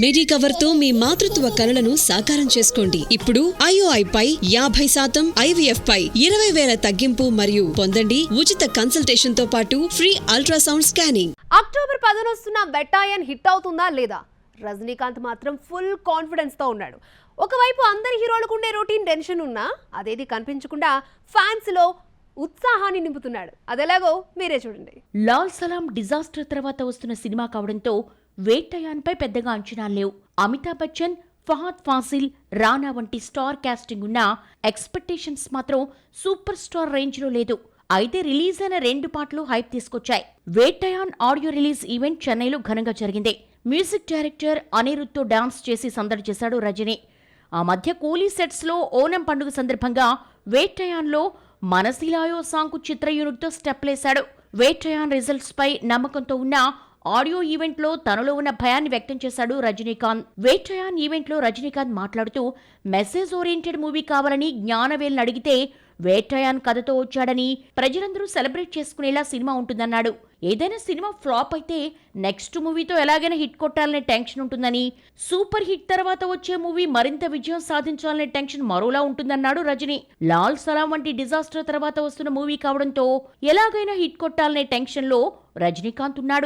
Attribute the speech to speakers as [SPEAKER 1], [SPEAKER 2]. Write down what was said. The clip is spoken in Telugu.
[SPEAKER 1] మిడి కవర్ తో మీ మాతృత్వ కలలను సాకారం చేసుకోండి. ఇప్పుడు IOI పై 50%, IVF పై 20,000 తగ్గింపు మరియు పొందండి ఉచిత కన్సల్టేషన్ తో పాటు ఫ్రీ అల్ట్రాసౌండ్ స్కానింగ్.
[SPEAKER 2] అక్టోబర్ 10 వస్తున్న బెట్టాయన్ హిట్ అవుతుందా లేదా? రజనీకాంత్ మాత్రం ఫుల్ కాన్ఫిడెన్స్ తో ఉన్నాడు. ఒకవైపు అందరి హీరోలకు ఉండే రొటీన్ టెన్షన్ ఉన్నా అదేది కనిపించకుండా ఫ్యాన్స్ లో ఉత్సాహాన్ని నింపుతున్నాడు. అదెలాగో మీరే చూడండి.
[SPEAKER 3] లాల్ సలాం డిజాస్టర్ తర్వాత వస్తున్న సినిమా కావడంతో వేట్టయాన్పై పెద్దగా అంచనాలు లేవు. అమితాబ్ బచ్చన్, ఫహద్ ఫాసిల్, రానా వంటి స్టార్ కాస్టింగ్ ఉన్న ఎక్స్పెక్టేషన్స్ మాత్రం సూపర్ స్టార్ రేంజ్ లో లేదు. అయితే రిలీజ్ అయిన 2 పాటలు హైప్ తీసుకొచ్చాయి. వేట్టయాన్ ఆడియో రిలీజ్ ఈవెంట్ చెన్నైలో ఘనంగా జరిగింది. మ్యూజిక్ డైరెక్టర్ అనిరుద్తో డాన్స్ చేసి సందడి చేశాడు రజనీ. ఆ మధ్య కూలీ సెట్స్ లో ఓనం పండుగ సందర్భంగా వేట్టయాన్లో మనసిలాయో సాంగ్కు చిత్ర యూనిట్తో స్టెప్లేశాడు. వేట్టయాన్ రిజల్ట్స్ పై నమ్మకంతో ఉన్న ఆడియో ఈవెంట్లో తనలో ఉన్న భయాన్ని వ్యక్తం చేశాడు రజనీకాంత్. వేట్టయాన్ ఈవెంట్లో రజనీకాంత్ మాట్లాడుతూ మెసేజ్ ఓరియంటెడ్ మూవీ కావాలని జ్ఞానవేల్ని అడిగితే వేట్టయాన్ కథతో వచ్చాడని, ప్రజలందరూ సెలబ్రేట్ చేసుకునేలా సినిమా ఉంటుందన్నాడు. ఏదైనా సినిమా ఫ్లాప్ అయితే నెక్స్ట్ మూవీతో ఎలాగైనా హిట్ కొట్టాలనే టెన్షన్ ఉంటుందని, సూపర్ హిట్ తర్వాత వచ్చే మూవీ మరింత విజయం సాధించాలనే టెన్షన్ మరోలా ఉంటుందన్నాడు రజనీ. లాల్ సలాం వంటి డిజాస్టర్ తర్వాత వస్తున్న మూవీ కావడంతో ఎలాగైనా హిట్ కొట్టాలనే టెన్షన్ లో రజనీకాంత్ ఉన్నాడు.